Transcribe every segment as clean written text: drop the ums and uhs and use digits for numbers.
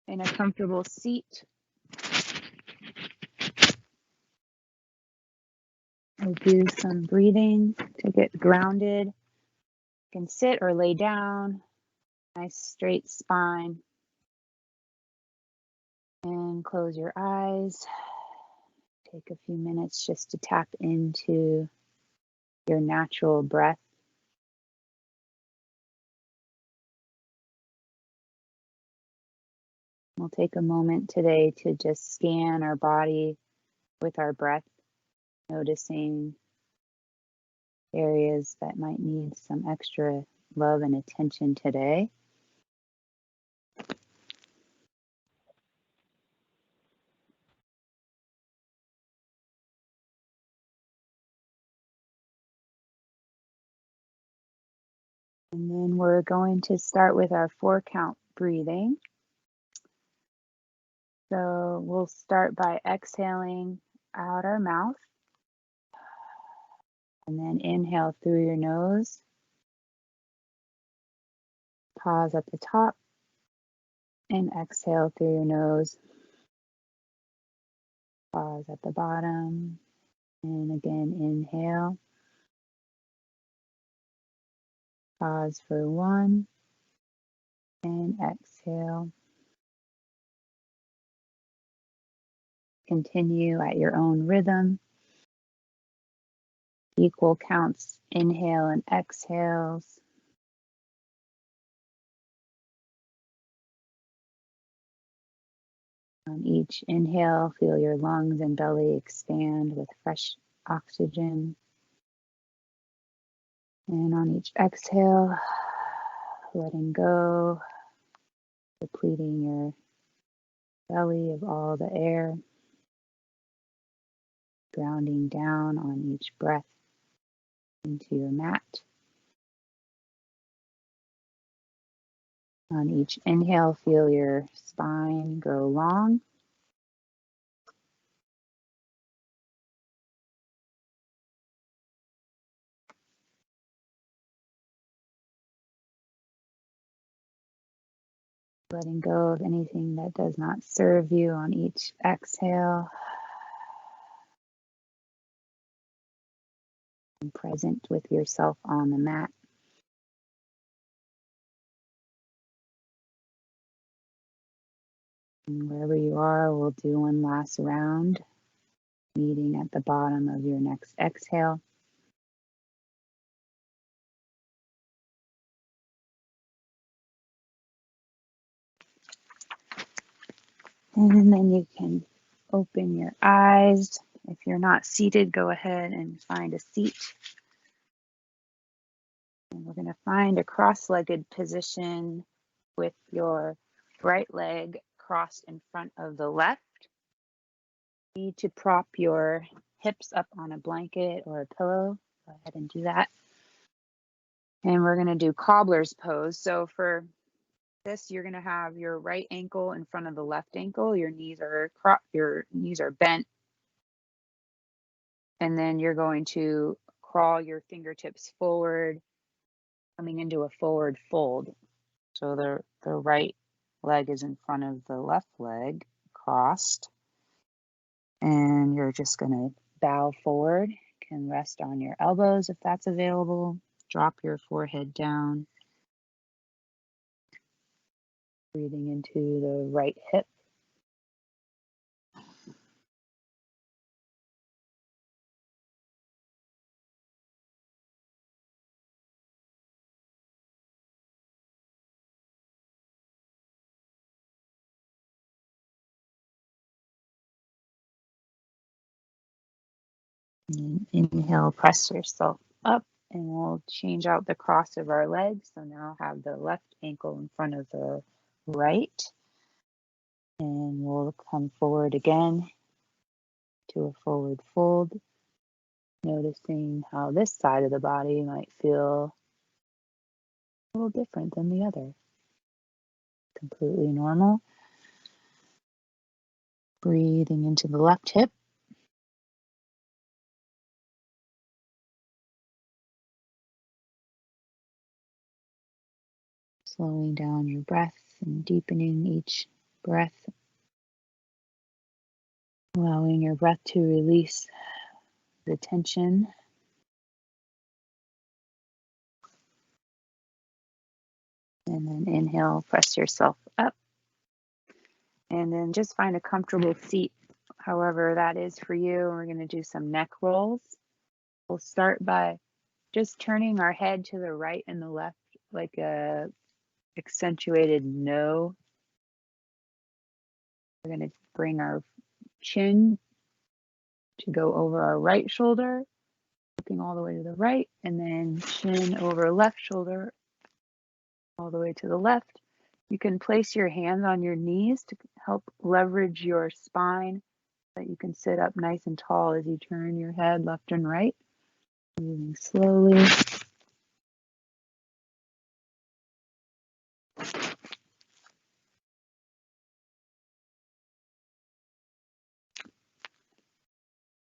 in a comfortable seat. We'll do some breathing to get grounded. You can sit or lay down, nice straight spine. And close your eyes. Take a few minutes just to tap into your natural breath. We'll take a moment today to just scan our body with our breath, noticing areas that might need some extra love and attention today. And then we're going to start with our 4-count breathing. So we'll start by exhaling out our mouth, and then inhale through your nose. Pause at the top and exhale through your nose. Pause at the bottom, and again inhale. Pause for 1 and exhale. Continue at your own rhythm. Equal counts, inhale and exhales. On each inhale, feel your lungs and belly expand with fresh oxygen. And on each exhale, letting go, depleting your belly of all the air, grounding down on each breath into your mat. On each inhale, feel your spine grow long. Letting go of anything that does not serve you on each exhale. And present with yourself on the mat. And wherever you are, we'll do one last round, meeting at the bottom of your next exhale. And then you can open your eyes. If you're not seated, go ahead and find a seat. And we're going to find a cross-legged position with your right leg crossed in front of the left. You need to prop your hips up on a blanket or a pillow. Go ahead and do that. And we're going to do cobbler's pose. So for this, you're going to have your right ankle in front of the left ankle. Your knees are bent. And then you're going to crawl your fingertips forward, coming into a forward fold. So the right leg is in front of the left leg, crossed. And you're just going to bow forward. You can rest on your elbows if that's available. Drop your forehead down. Breathing into the right hip. And inhale, press yourself up, and we'll change out the cross of our legs. So now have the left ankle in front of the right. And we'll come forward again to a forward fold, noticing how this side of the body might feel a little different than the other. Completely normal. Breathing into the left hip. Slowing down your breath and deepening each breath, allowing your breath to release the tension. And then inhale, press yourself up. And then just find a comfortable seat, however that is for you. We're going to do some neck rolls. We'll start by just turning our head to the right and the left like a accentuated no. We're going to bring our chin to go over our right shoulder, looking all the way to the right, and then chin over left shoulder, all the way to the left. You can place your hands on your knees to help leverage your spine so that you can sit up nice and tall as you turn your head left and right, moving slowly.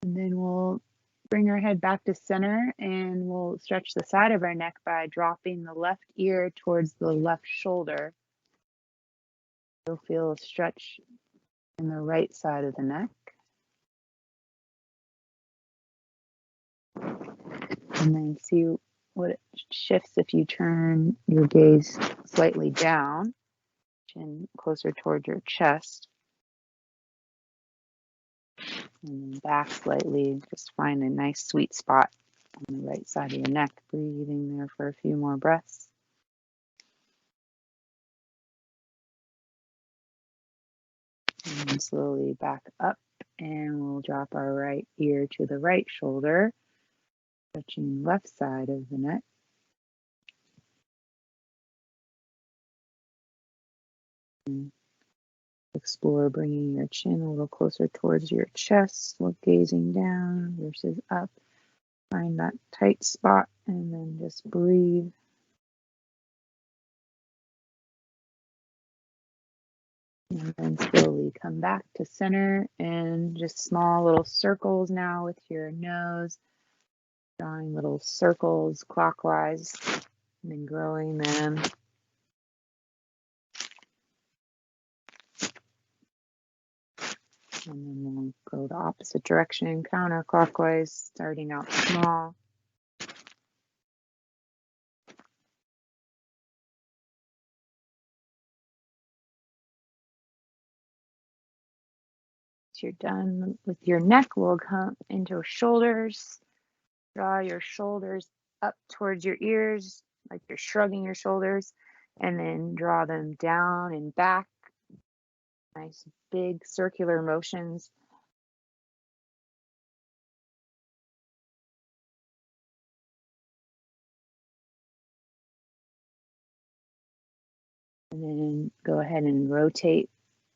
And then we'll bring our head back to center and we'll stretch the side of our neck by dropping the left ear towards the left shoulder. You'll feel a stretch in the right side of the neck. And then see what it shifts if you turn your gaze slightly down, chin closer towards your chest. And then back slightly, just find a nice sweet spot on the right side of your neck. Breathing there for a few more breaths. And then slowly back up, and we'll drop our right ear to the right shoulder, touching left side of the neck. And explore bringing your chin a little closer towards your chest, look gazing down versus up. Find that tight spot and then just breathe. And then slowly come back to center and just small little circles now with your nose, drawing little circles clockwise and then growing them. And then we'll go the opposite direction, counterclockwise, starting out small. You're done with your neck, we'll come into shoulders. Draw your shoulders up towards your ears, like you're shrugging your shoulders, and then draw them down and back. Nice big circular motions. And then go ahead and rotate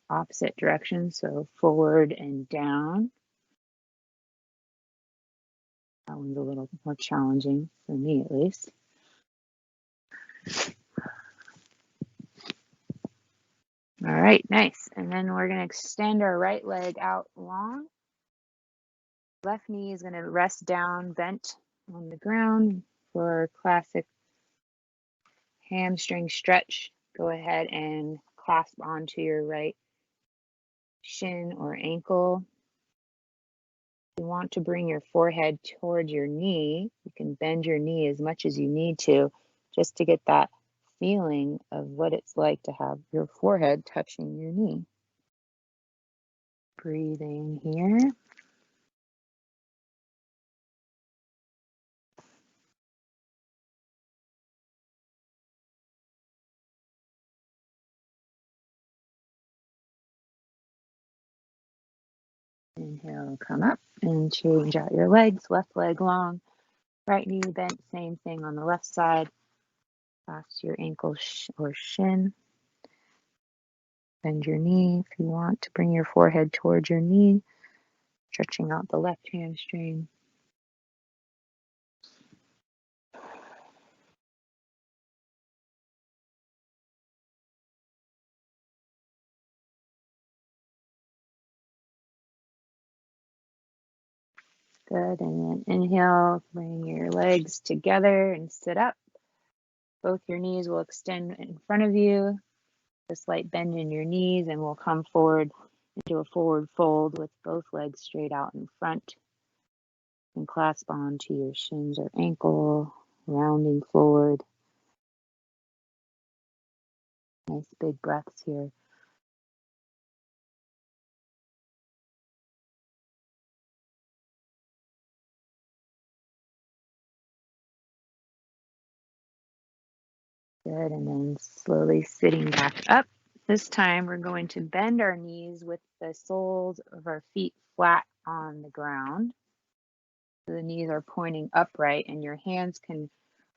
opposite direction, so forward and down. That one's a little more challenging for me, at least. All right, nice. And then we're going to extend our right leg out long. Left knee is going to rest down, bent on the ground for our classic hamstring stretch. Go ahead and clasp onto your right shin or ankle. You want to bring your forehead towards your knee. You can bend your knee as much as you need to just to get that feeling of what it's like to have your forehead touching your knee. Breathing here. Inhale, come up and change out your legs. Left leg long, right knee bent, same thing on the left side. Clasp your ankle or shin. Bend your knee if you want to bring your forehead towards your knee, stretching out the left hamstring. Good, and then inhale, bring your legs together and sit up. Both your knees will extend in front of you. a slight bend in your knees, and we'll come forward into a forward fold with both legs straight out in front and clasp onto your shins or ankle, rounding forward. Nice big breaths here. Good, and then slowly sitting back up. This time we're going to bend our knees with the soles of our feet flat on the ground. So the knees are pointing upright and your hands can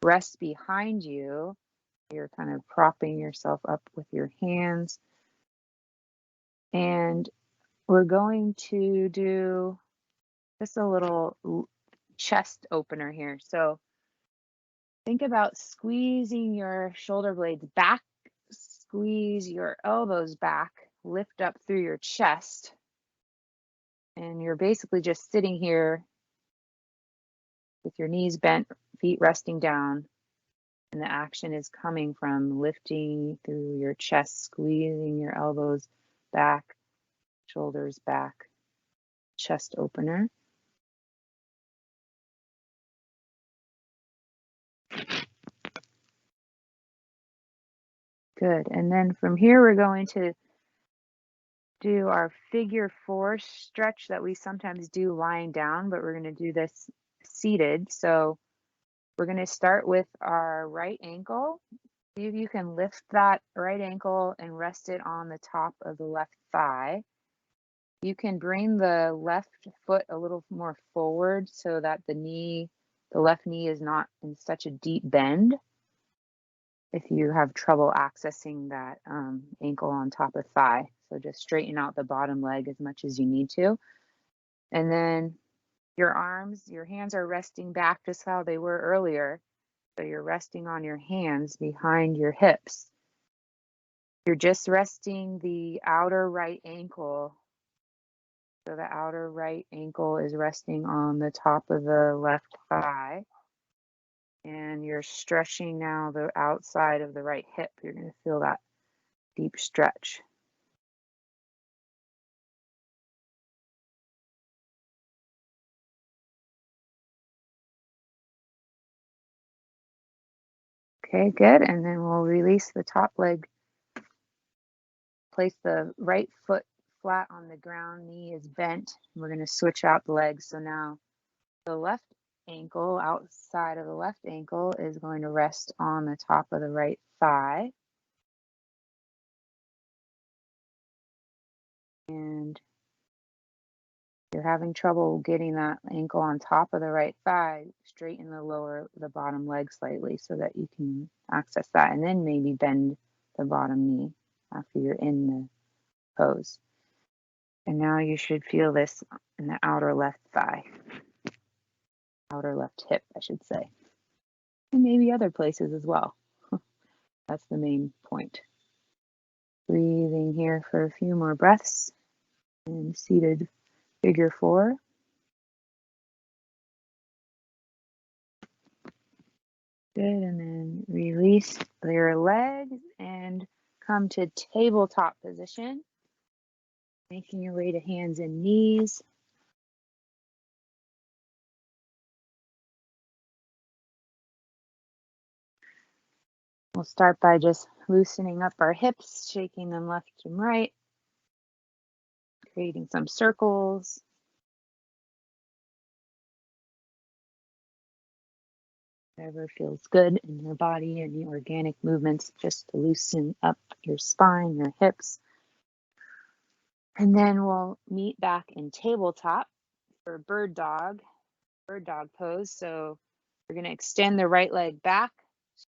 rest behind you. You're kind of propping yourself up with your hands. And we're going to do just a little chest opener here. So think about squeezing your shoulder blades back, squeeze your elbows back, lift up through your chest. And you're basically just sitting here with your knees bent, feet resting down. And the action is coming from lifting through your chest, squeezing your elbows back, shoulders back, chest opener. Good. And then from here, we're going to do our figure 4 stretch that we sometimes do lying down, but we're going to do this seated. So we're going to start with our right ankle. See if you can lift that right ankle and rest it on the top of the left thigh. You can bring the left foot a little more forward so that the left knee is not in such a deep bend if you have trouble accessing that ankle on top of thigh. So just straighten out the bottom leg as much as you need to. And then your hands are resting back just how they were earlier. So you're resting on your hands behind your hips. You're just resting the outer right ankle. So the outer right ankle is resting on the top of the left thigh. And you're stretching now the outside of the right hip. You're going to feel that deep stretch. Okay, good. And then we'll release the top leg. Place the right foot flat on the ground, knee is bent. We're going to switch out the legs. So now the left ankle, outside of the left ankle, is going to rest on the top of the right thigh. And if you're having trouble getting that ankle on top of the right thigh, straighten the bottom leg slightly so that you can access that, and then maybe bend the bottom knee after you're in the pose. And now you should feel this in the outer left thigh, outer left hip, I should say, and maybe other places as well. That's the main point. Breathing here for a few more breaths in seated figure 4. Good, and then release your legs and come to tabletop position, making your way to hands and knees. We'll start by just loosening up our hips, shaking them left and right, creating some circles. Whatever feels good in your body, and the organic movements just to loosen up your spine, your hips. And then we'll meet back in tabletop for bird dog pose. So we're going to extend the right leg back,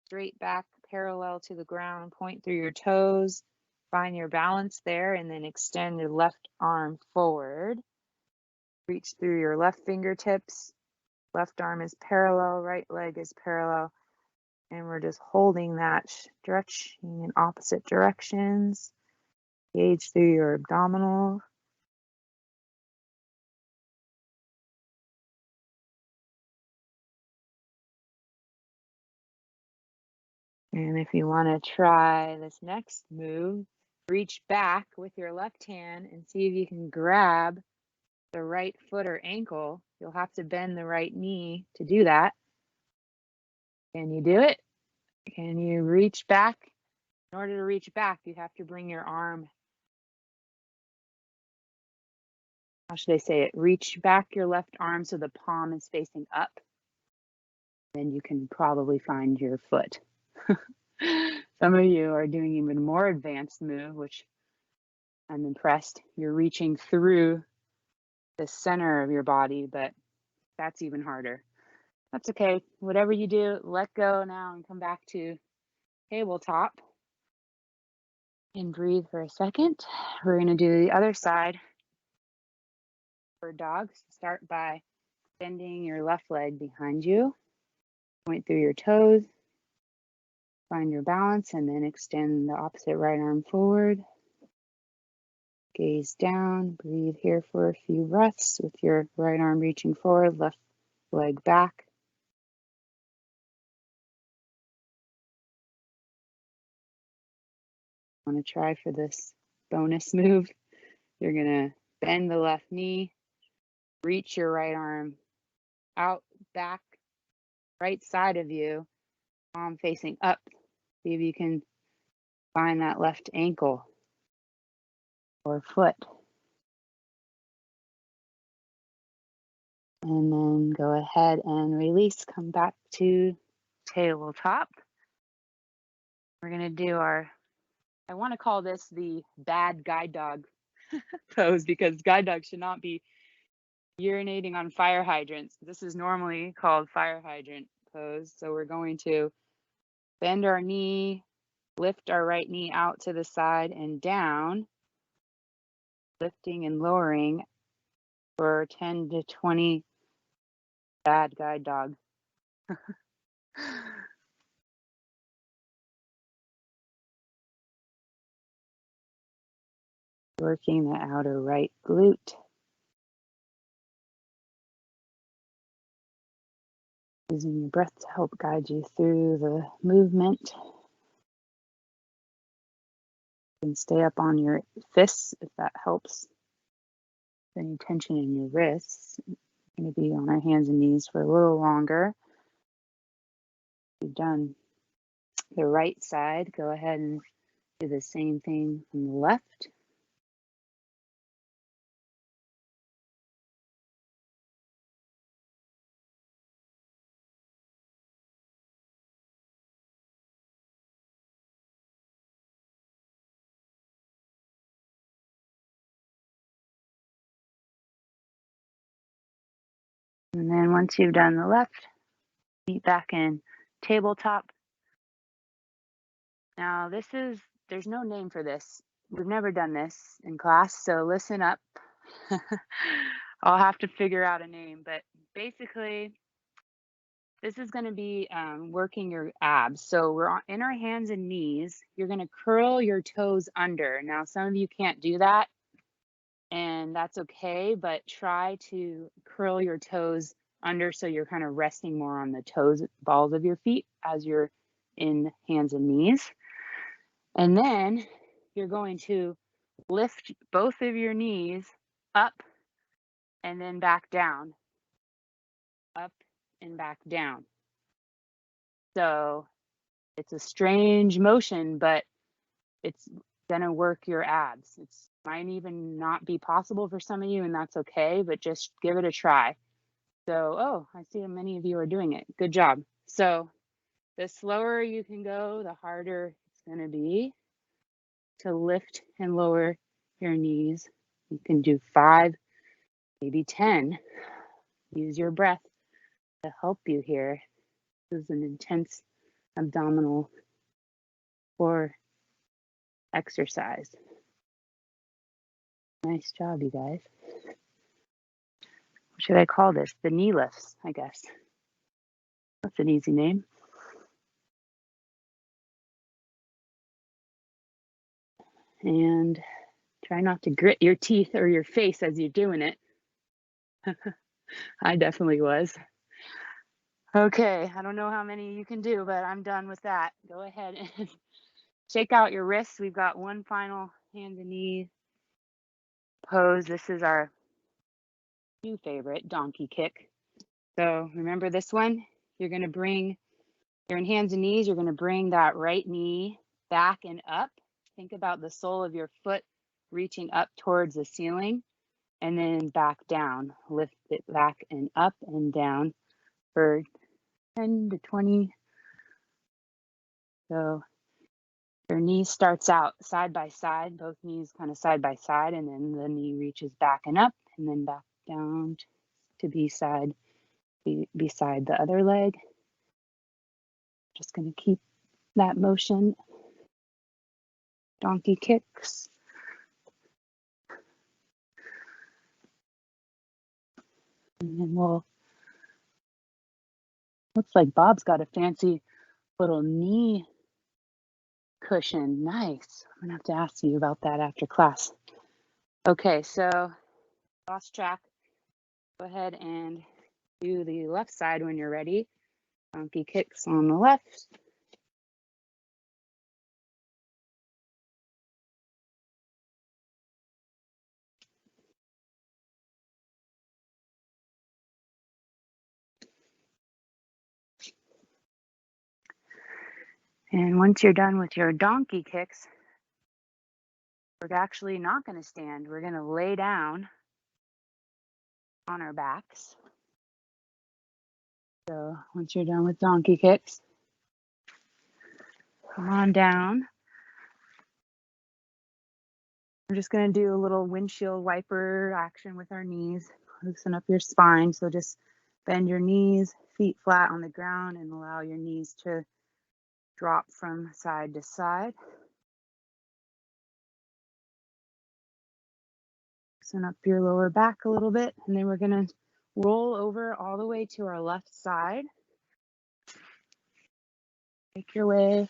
straight back, parallel to the ground, point through your toes, find your balance there, and then extend your left arm forward. Reach through your left fingertips. Left arm is parallel, right leg is parallel. And we're just holding that, stretching in opposite directions. Engage through your abdominals. And if you want to try this next move, reach back with your left hand and see if you can grab the right foot or ankle. You'll have to bend the right knee to do that. Can you do it? Can you reach back? In order to reach back, you have to bring your arm. How should I say it? Reach back your left arm so the palm is facing up. Then you can probably find your foot. Some of you are doing even more advanced move, which I'm impressed. You're reaching through the center of your body, but that's even harder. That's okay. Whatever you do, let go now and come back to tabletop. And breathe for a second. We're going to do the other side for dogs. Start by bending your left leg behind you. Point through your toes. Find your balance and then extend the opposite right arm forward. Gaze down. Breathe here for a few breaths with your right arm reaching forward, left leg back. I want to try for this bonus move. You're going to bend the left knee, reach your right arm out, back, right side of you, palm facing up. See if you can find that left ankle or foot. And then go ahead and release. Come back to tabletop. We're going to do our, I want to call this the bad guide dog pose because guide dogs should not be urinating on fire hydrants. This is normally called fire hydrant pose. So we're going to bend our knee, lift our right knee out to the side and down, lifting and lowering for 10 to 20 bad guide dog. Working the outer right glute. Using your breath to help guide you through the movement. And stay up on your fists if that helps. Any tension in your wrists. We're going to be on our hands and knees for a little longer. You've done the right side. Go ahead and do the same thing on the left. And then once you've done the left, meet back in tabletop. Now there's no name for this. We've never done this in class, so listen up. I'll have to figure out a name, but basically this is going to be working your abs. So we're in our hands and knees. You're going to curl your toes under. Now, some of you can't do that, and that's okay, but try to curl your toes under so you're kind of resting more on the toes, balls of your feet as you're in hands and knees. And then you're going to lift both of your knees up and then back down, up and back down. So it's a strange motion, but it's gonna work your abs. It's might even not be possible for some of you, and that's okay, but just give it a try. So, oh, I see how many of you are doing it. Good job. So the slower you can go, the harder it's gonna be to lift and lower your knees. You can do 5, maybe 10. Use your breath to help you here. This is an intense abdominal core exercise. Nice job, you guys. What should I call this? The knee lifts, I guess. That's an easy name. And try not to grit your teeth or your face as you're doing it. I definitely was. Okay, I don't know how many you can do, but I'm done with that. Go ahead and shake out your wrists. We've got one final hand and knee pose. This is our new favorite, donkey kick. So remember this one? You're going to bring, you're in hands and knees. You're going to bring that right knee back and up. Think about the sole of your foot reaching up towards the ceiling and then back down. Lift it back and up and down for 10 to 20. So your knee starts out side by side, both knees kind of side by side, and then the knee reaches back and up and then back down to beside the other leg. Just going to keep that motion. Donkey kicks. And then looks like Bob's got a fancy little knee cushion. Nice. I'm going to have to ask you about that after class. Okay, so lost track. Go ahead and do the left side when you're ready. Donkey kicks on the left. And once you're done with your donkey kicks, we're actually not going to stand. We're going to lay down on our backs. So once you're done with donkey kicks, come on down. We're just going to do a little windshield wiper action with our knees. Loosen up your spine. So just bend your knees, feet flat on the ground, and allow your knees to drop from side to side. Loosen up your lower back a little bit, and then we're going to roll over all the way to our left side. Make your way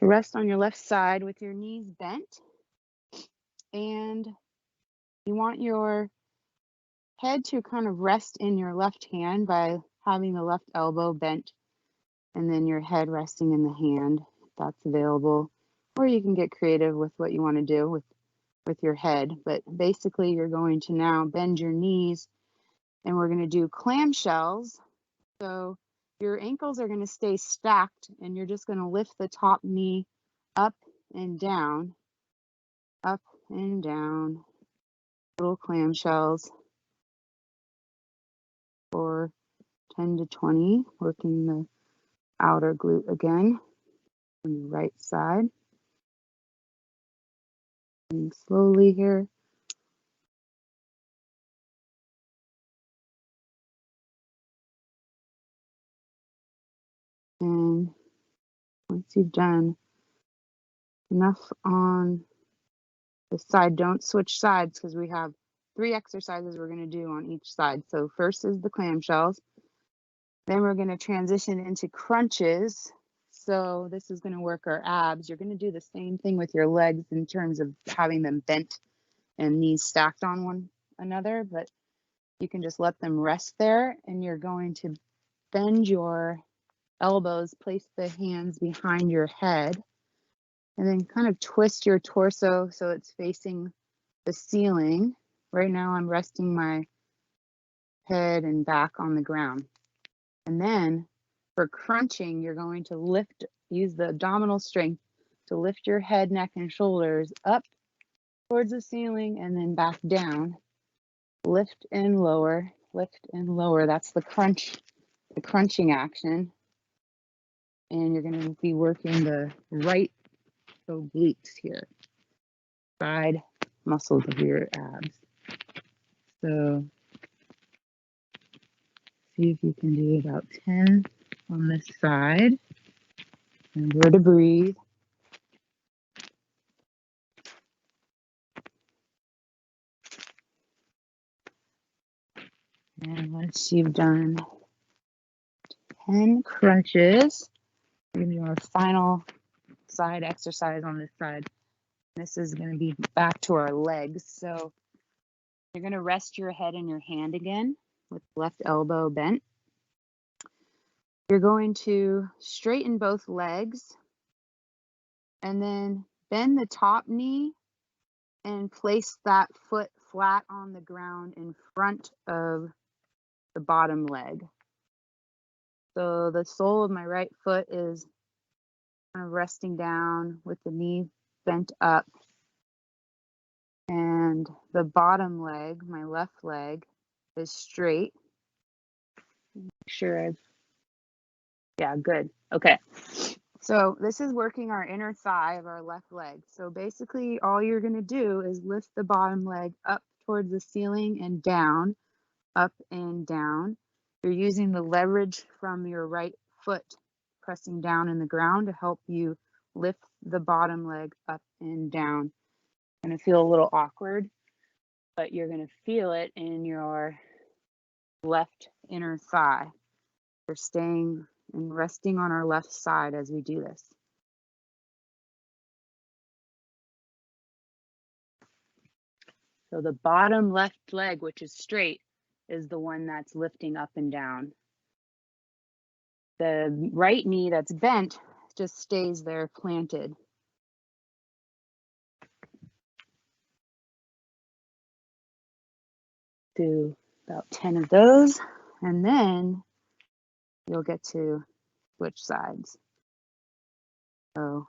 to rest on your left side with your knees bent. And you want your head to kind of rest in your left hand by having the left elbow bent and then your head resting in the hand if that's available. Or you can get creative with what you want to do with your head. But basically you're going to now bend your knees and we're going to do clamshells. So your ankles are going to stay stacked and you're just going to lift the top knee up and down, up and down, little clamshells for 10 to 20, working the outer glute again on the right side. And slowly here. And once you've done enough on the side, don't switch sides because we have 3 exercises we're going to do on each side. So first is the clamshells. Then we're going to transition into crunches. So this is going to work our abs. You're going to do the same thing with your legs in terms of having them bent and knees stacked on one another, but you can just let them rest there and you're going to bend your elbows, place the hands behind your head, and then kind of twist your torso so it's facing the ceiling. Right now I'm resting my head and back on the ground. And then for crunching, you're going to use the abdominal strength to lift your head, neck, and shoulders up towards the ceiling and then back down. Lift and lower, lift and lower. That's the crunching action. And you're going to be working the right obliques here, side muscles of your abs. So see if you can do about 10 on this side. Remember to breathe. And once you've done 10 crunches, we're going to do our final side exercise on this side. This is going to be back to our legs. So you're going to rest your head in your hand again with left elbow bent. You're going to straighten both legs and then bend the top knee and place that foot flat on the ground in front of the bottom leg. So the sole of my right foot is kind of resting down with the knee bent up. And the bottom leg, my left leg, is straight. Make sure yeah, good. Okay. So this is working our inner thigh of our left leg. So basically all you're going to do is lift the bottom leg up towards the ceiling and down, up and down. You're using the leverage from your right foot pressing down in the ground to help you lift the bottom leg up and down. It's going to feel a little awkward, but you're going to feel it in your left inner thigh. We're staying and resting on our left side as we do this. So the bottom left leg, which is straight, is the one that's lifting up and down. The right knee that's bent just stays there planted. Do about 10 of those, and then you'll get to switch sides. So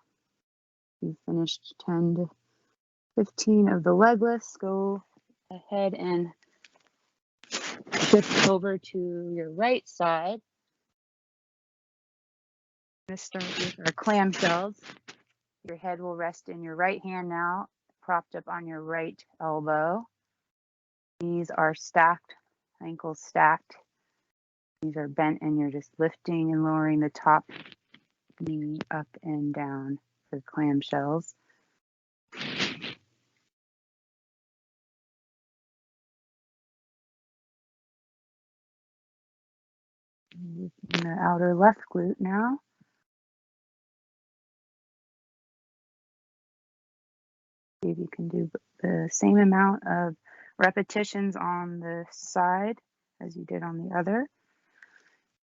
you finished 10 to 15 of the leg lifts. Go ahead and shift over to your right side. I'm going to start with our clamshells. Your head will rest in your right hand now, propped up on your right elbow. Knees are stacked, ankles stacked. Knees are bent, and you're just lifting and lowering the top knee up and down for clamshells. Using the outer left glute now. See if you can do the same amount of repetitions on the side as you did on the other.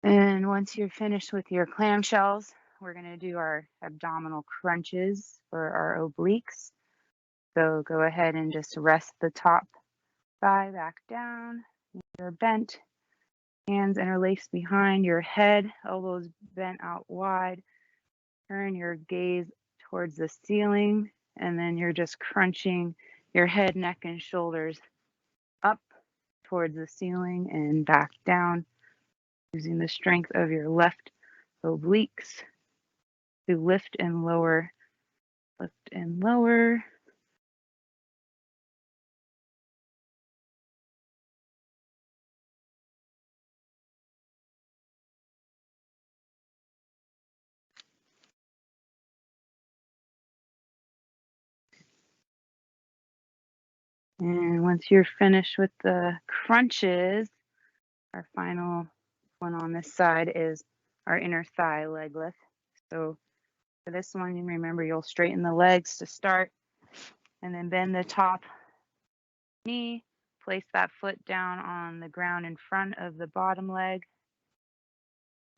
And once you're finished with your clamshells, we're going to do our abdominal crunches for our obliques. So go ahead and just rest the top thigh back down. You're bent, hands interlaced behind your head, elbows bent out wide. Turn your gaze towards the ceiling, and then you're just crunching your head, neck, and shoulders up towards the ceiling and back down, using the strength of your left obliques to lift and lower, lift and lower. And once you're finished with the crunches, our final one on this side is our inner thigh leg lift. So for this one, remember you'll straighten the legs to start and then bend the top knee, place that foot down on the ground in front of the bottom leg,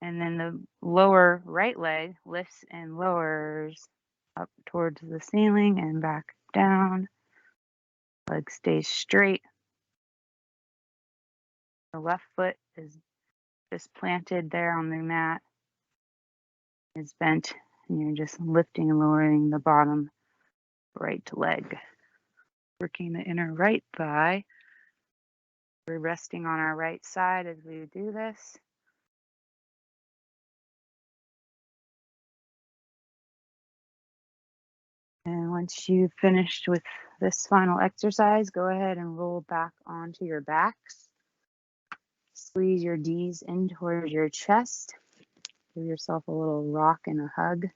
and then the lower right leg lifts and lowers up towards the ceiling and back down. Leg stays straight. The left foot is just planted there on the mat, is bent, and you're just lifting and lowering the bottom right leg. Working the inner right thigh. We're resting on our right side as we do this. And once you've finished with this final exercise, go ahead and roll back onto your backs. Squeeze your D's in towards your chest. Give yourself a little rock and a hug.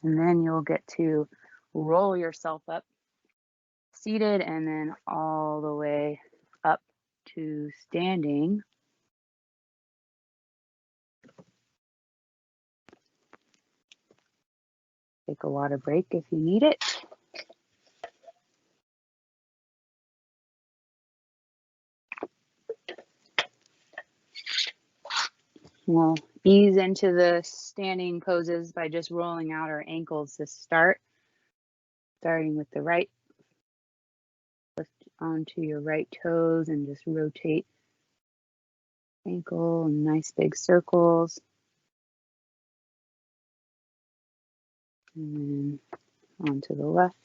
And then you'll get to roll yourself up, seated, and then all the way up to standing. Take a water break if you need it. We'll ease into the standing poses by just rolling out our ankles to start. Starting with the right, lift onto your right toes and just rotate ankle in nice big circles. And then onto the left.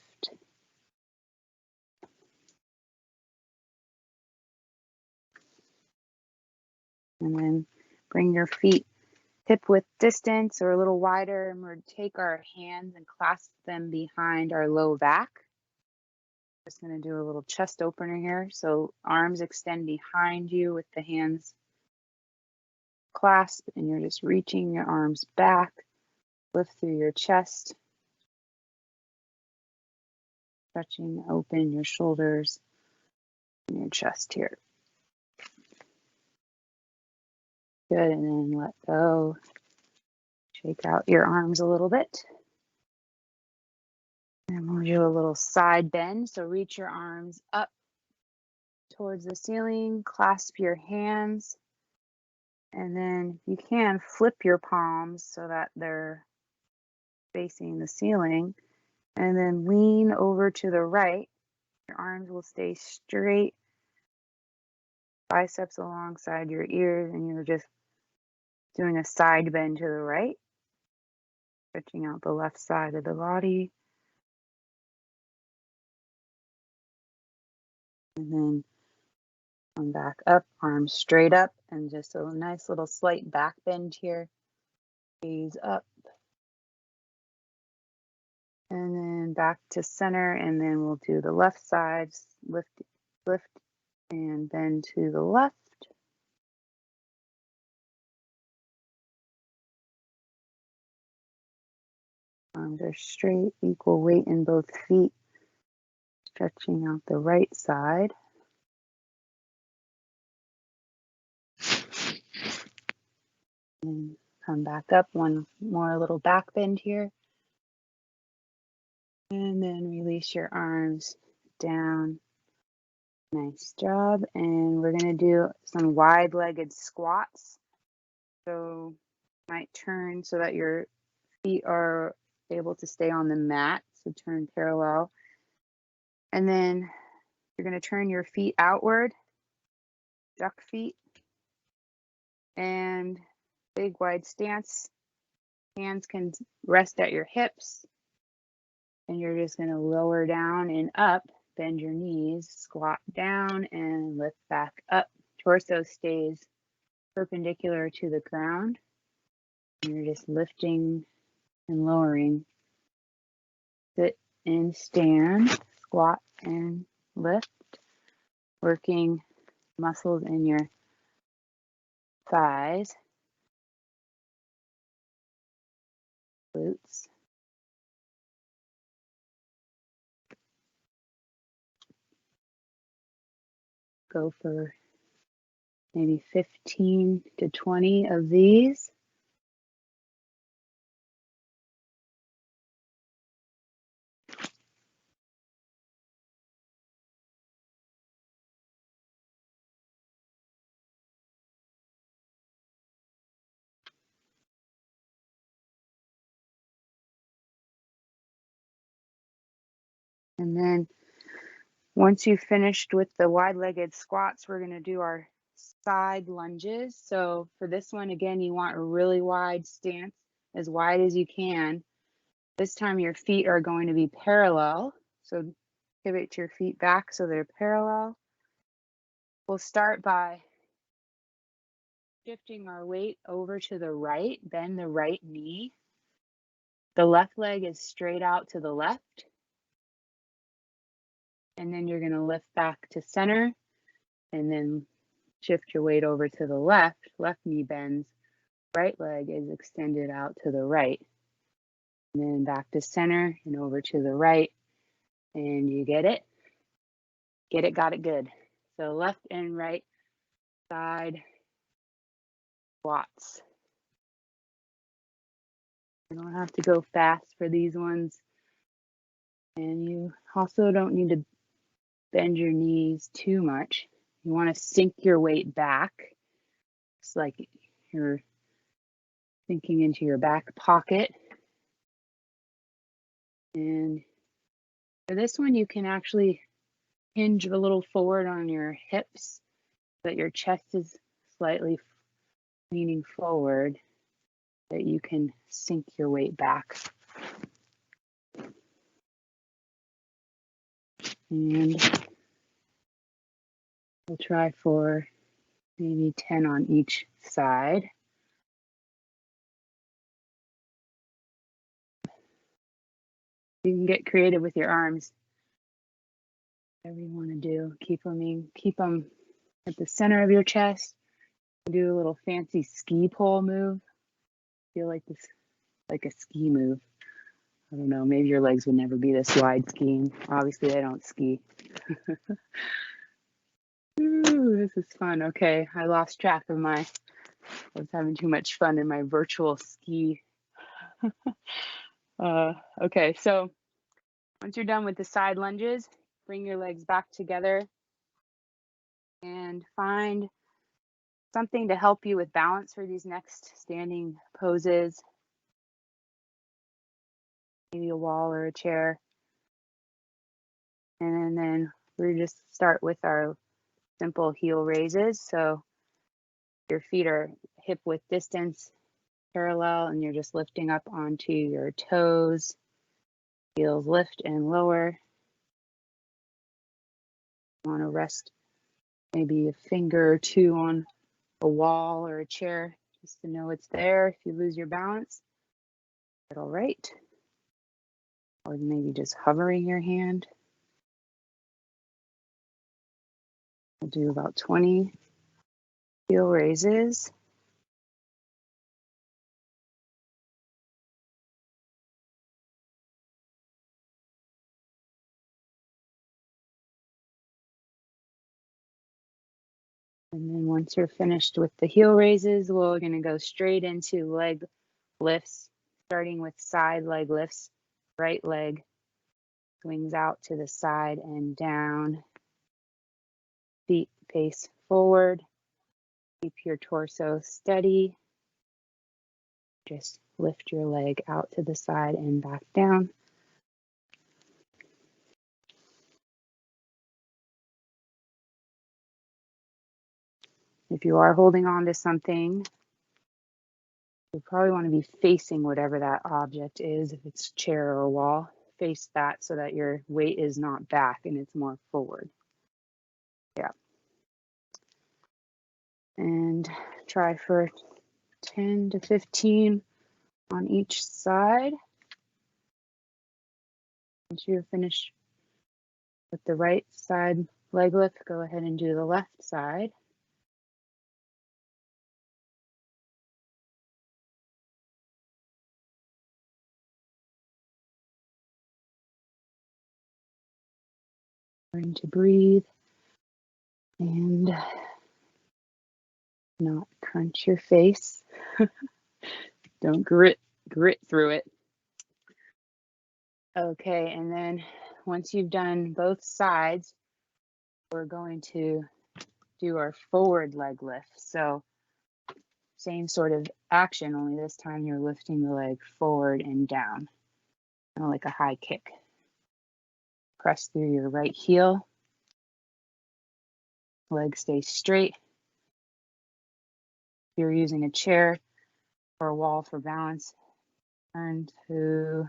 And then bring your feet hip width distance or a little wider, and we're take our hands and clasp them behind our low back. Just going to do a little chest opener here. So arms extend behind you with the hands clasped, and you're just reaching your arms back, lift through your chest, stretching open your shoulders and your chest here. Good, and then let go. Shake out your arms a little bit. And we'll do a little side bend. So reach your arms up towards the ceiling, clasp your hands, and then if you can, flip your palms so that they're facing the ceiling, and then lean over to the right. Your arms will stay straight, biceps alongside your ears, and you're just doing a side bend to the right, stretching out the left side of the body. And then come back up, arms straight up, and just a nice little slight back bend here. Gaze up. And then back to center, and then we'll do the left side, lift, and bend to the left. Arms are straight, equal weight in both feet, stretching out the right side. And come back up, one more little back bend here. And then release your arms down. Nice job. And we're going to do some wide-legged squats. So you might turn so that your feet are able to stay on the mat. So turn parallel. And then you're going to turn your feet outward, duck feet, and big wide stance. Hands can rest at your hips. And you're just going to lower down and up, bend your knees, squat down and lift back up. Torso stays perpendicular to the ground. And you're just lifting and lowering. Sit and stand, squat and lift, working muscles in your thighs, glutes. Go for maybe 15 to 20 of these. And then once you've finished with the wide-legged squats, we're going to do our side lunges. So for this one, again, you want a really wide stance, as wide as you can. This time your feet are going to be parallel. So pivot your feet back so they're parallel. We'll start by shifting our weight over to the right, bend the right knee. The left leg is straight out to the left. And then you're going to lift back to center and then shift your weight over to the left. Left knee bends, right leg is extended out to the right. And then back to center and over to the right. And you get it? Get it, got it, good. So left and right side squats. You don't have to go fast for these ones. And you also don't need to bend your knees too much. You want to sink your weight back. It's like you're sinking into your back pocket. And for this one, you can actually hinge a little forward on your hips so that your chest is slightly leaning forward, that you can sink your weight back. And we'll try for maybe 10 on each side. You can get creative with your arms. Whatever you want to do, keep them at the center of your chest. Do a little fancy ski pole move. Feel like this, like a ski move. I don't know, maybe your legs would never be this wide skiing. Obviously, I don't ski. Ooh, this is fun. Okay, I lost track of I was having too much fun in my virtual ski. Okay, so once you're done with the side lunges, bring your legs back together and find something to help you with balance for these next standing poses. Maybe a wall or a chair. And then we just start with our simple heel raises. So your feet are hip width distance parallel, and you're just lifting up onto your toes. Heels lift and lower. You want to rest maybe a finger or two on a wall or a chair just to know it's there. If you lose your balance, it's all right. Or maybe just hovering your hand. We'll do about 20 heel raises. And then once you're finished with the heel raises, we're going to go straight into leg lifts, starting with side leg lifts. Right leg swings out to the side and down. Feet face forward. Keep your torso steady. Just lift your leg out to the side and back down. If you are holding on to something, you probably want to be facing whatever that object is. If it's a chair or a wall, face that so that your weight is not back and it's more forward. Yeah. And try for 10 to 15 on each side. Once you're finished with the right side leg lift, go ahead and do the left side. Learn to breathe and not crunch your face. Don't grit through it. Okay, and then once you've done both sides, we're going to do our forward leg lift. So same sort of action, only this time you're lifting the leg forward and down, kind of like a high kick. Press through your right heel. Leg stays straight. If you're using a chair or a wall for balance, turn to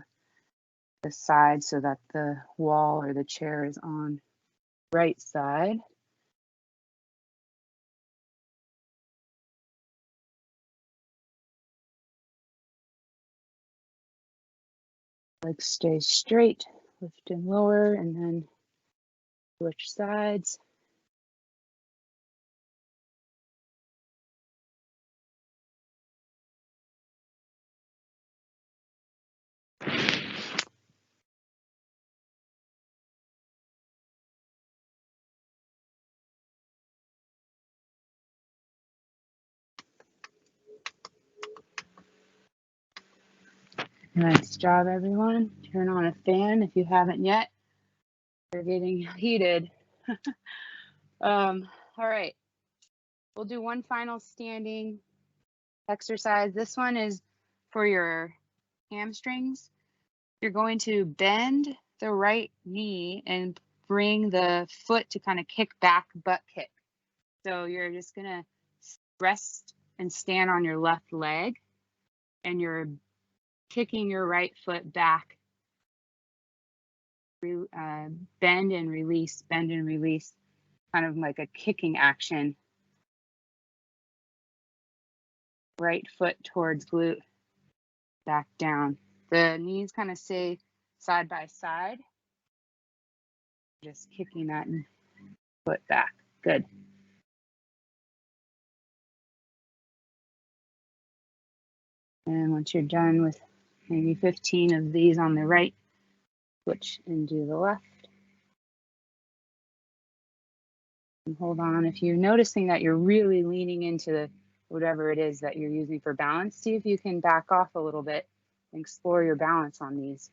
the side so that the wall or the chair is on the right side. Leg stays straight, lift and lower, and then switch sides. Nice job, everyone. Turn on a fan if you haven't yet. They're getting heated. All right. We'll do one final standing exercise. This one is for your hamstrings. You're going to bend the right knee and bring the foot to kind of kick back, butt kick. So you're just going to rest and stand on your left leg, and you're kicking your right foot back. Bend and release, kind of like a kicking action. Right foot towards glute, back down. The knees kind of stay side by side. Just kicking that foot back. Good. And once you're done with maybe 15 of these on the right, switch and do the left. And hold on. If you're noticing that you're really leaning into whatever it is that you're using for balance, see if you can back off a little bit and explore your balance on these.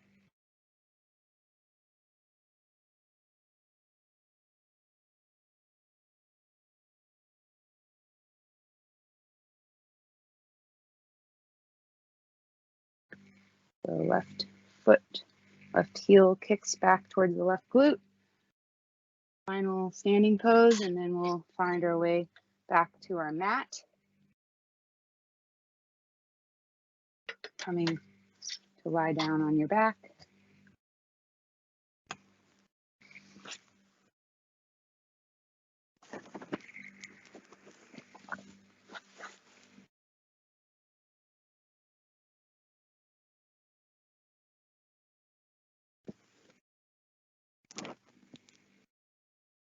The left foot, left heel kicks back towards the left glute. Final standing pose, and then we'll find our way back to our mat. Coming to lie down on your back.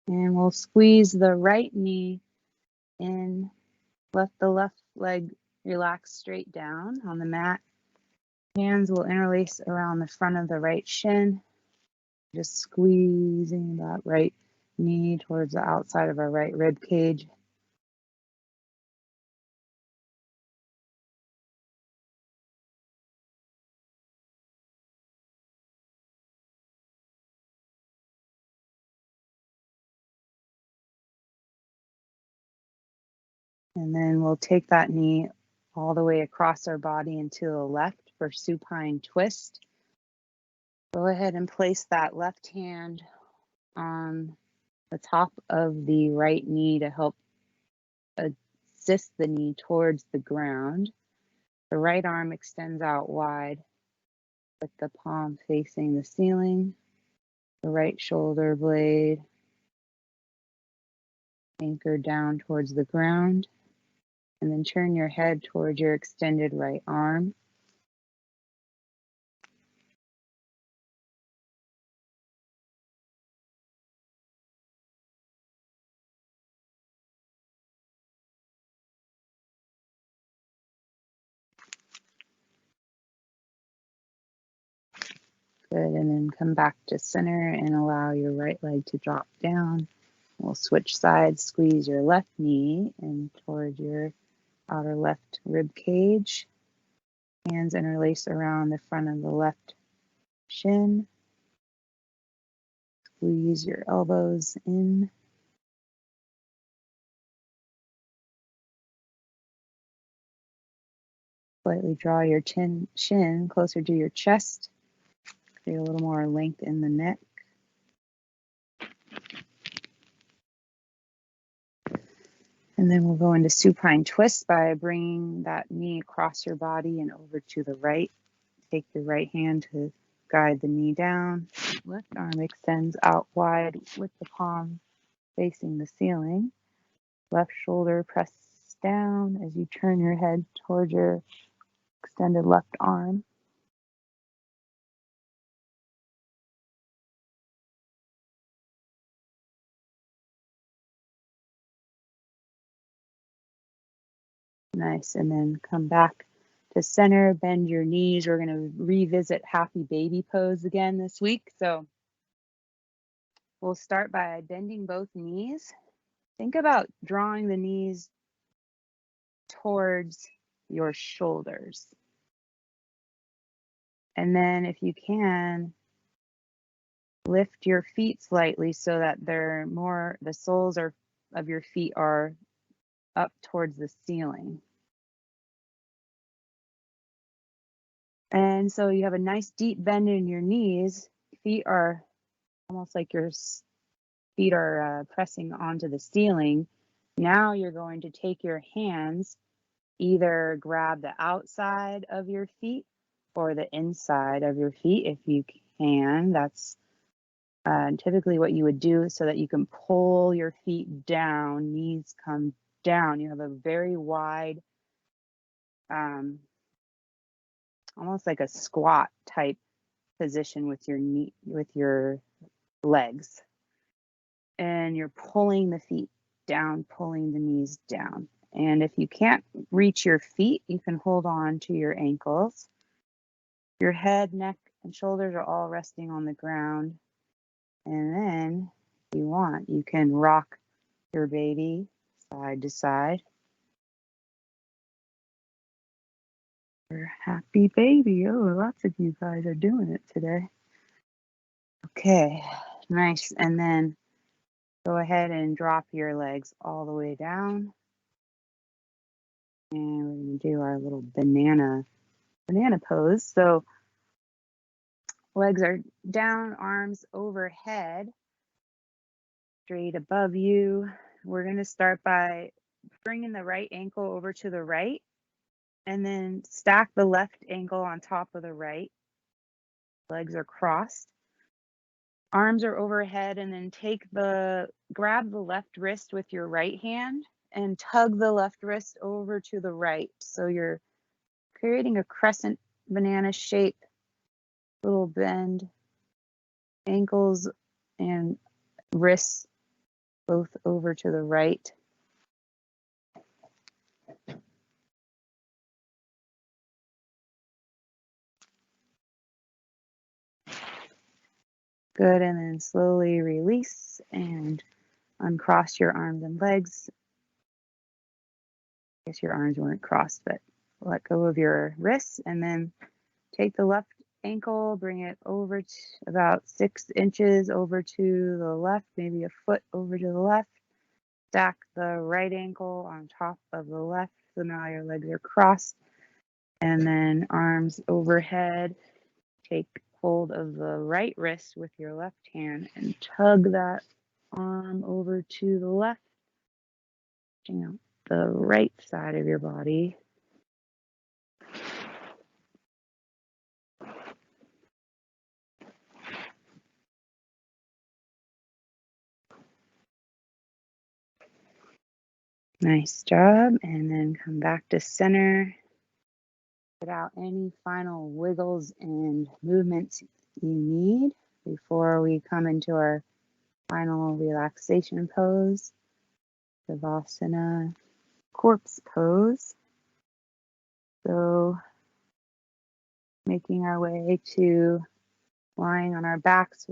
And we'll squeeze the right knee in, let the left leg relax straight down on the mat. Hands will interlace around the front of the right shin, just squeezing that right knee towards the outside of our right rib cage. And then we'll take that knee all the way across our body and to the left for supine twist. Go ahead and place that left hand on the top of the right knee to help assist the knee towards the ground. The right arm extends out wide with the palm facing the ceiling. The right shoulder blade anchored down towards the ground. And then turn your head towards your extended right arm. Good, and then come back to center and allow your right leg to drop down. We'll switch sides, squeeze your left knee in towards your outer left rib cage. Hands interlace around the front of the left shin. Squeeze your elbows in. Slightly draw your shin closer to your chest. Create a little more length in the neck. And then we'll go into supine twist by bringing that knee across your body and over to the right. Take your right hand to guide the knee down. Left arm extends out wide with the palm facing the ceiling. Left shoulder presses down as you turn your head towards your extended left arm. Nice, and then come back to center, bend your knees. We're going to revisit happy baby pose again this week. So we'll start by bending both knees. Think about drawing the knees towards your shoulders. And then if you can, lift your feet slightly so that the soles of your feet are up towards the ceiling. And so you have a nice deep bend in your knees. Feet are almost like your feet are pressing onto the ceiling. Now you're going to take your hands, either grab the outside of your feet or the inside of your feet if you can. That's typically what you would do so that you can pull your feet down, knees come down. You have a very wide, almost like a squat type position with your knee, with your legs. And you're pulling the feet down, pulling the knees down. And if you can't reach your feet, you can hold on to your ankles. Your head, neck, and shoulders are all resting on the ground. And then, if you want, you can rock your baby side to side. Your happy baby. Oh, lots of you guys are doing it today. Okay, nice. And then go ahead and drop your legs all the way down. And we're going to do our little banana pose. So legs are down, arms overhead, straight above you. We're going to start by bringing the right ankle over to the right and then stack the left ankle on top of the right. Legs are crossed. Arms are overhead, and then grab the left wrist with your right hand and tug the left wrist over to the right. So you're creating a crescent banana shape, little bend, ankles and wrists both over to the right. Good, and then slowly release and uncross your arms and legs. I guess your arms weren't crossed, but let go of your wrists and then take the left ankle, bring it over to about 6 inches over to the left, maybe a foot over to the left. Stack the right ankle on top of the left. So now your legs are crossed. And then arms overhead. Take hold of the right wrist with your left hand and tug that arm over to the left, stretching out the right side of your body. Nice job. And then come back to center. Get out any final wiggles and movements you need before we come into our final relaxation pose, Savasana corpse pose. So making our way to lying on our backs,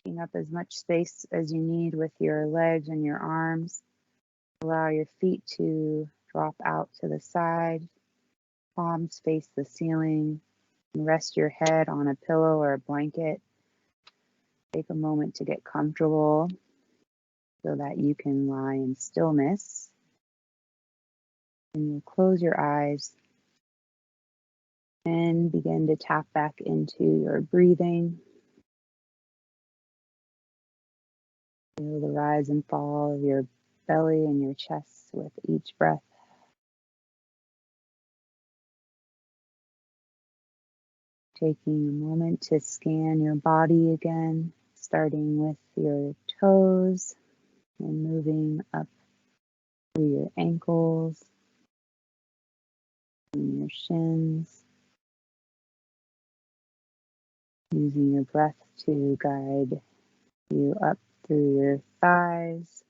taking up as much space as you need with your legs and your arms. Allow your feet to drop out to the side, palms face the ceiling, and rest your head on a pillow or a blanket. Take a moment to get comfortable so that you can lie in stillness. And you'll close your eyes and begin to tap back into your breathing. Feel the rise and fall of your belly and your chest with each breath. Taking a moment to scan your body again, starting with your toes and moving up through your ankles and your shins. Using your breath to guide you up through your thighs,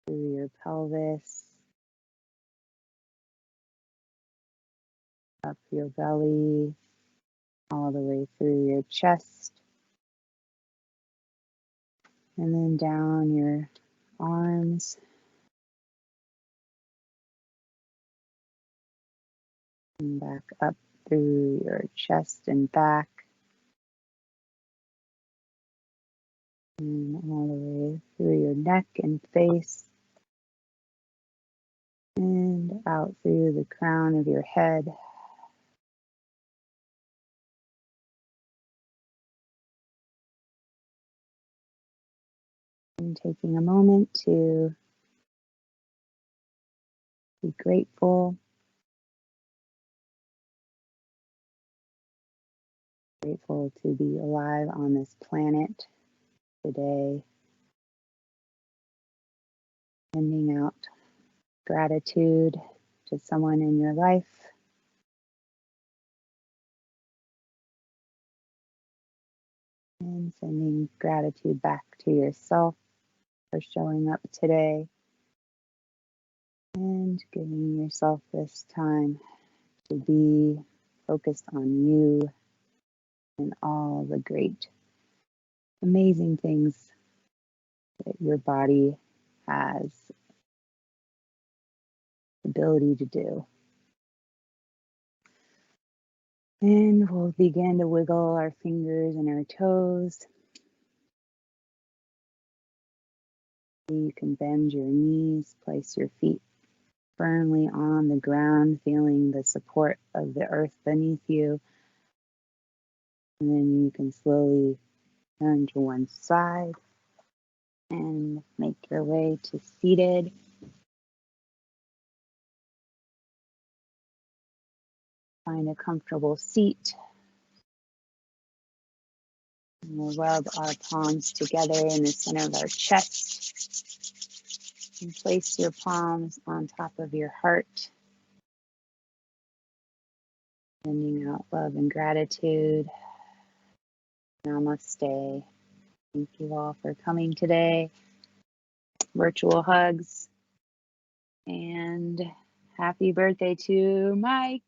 through your pelvis, up your belly, all the way through your chest, and then down your arms, and back up through your chest and back, and all the way through your neck and face, And out through the crown of your head. And taking a moment to be grateful to be alive on this planet today. Sending out gratitude to someone in your life. And sending gratitude back to yourself for showing up today. And giving yourself this time to be focused on you and all the great, amazing things that your body has the ability to do. And we'll begin to wiggle our fingers and our toes. You can bend your knees, place your feet firmly on the ground, feeling the support of the earth beneath you. And then you can slowly turn to one side and make your way to seated. Find a comfortable seat. And we'll rub our palms together in the center of our chest. And place your palms on top of your heart. Sending out love and gratitude. Namaste. Thank you all for coming today. Virtual hugs. And happy birthday to Mike.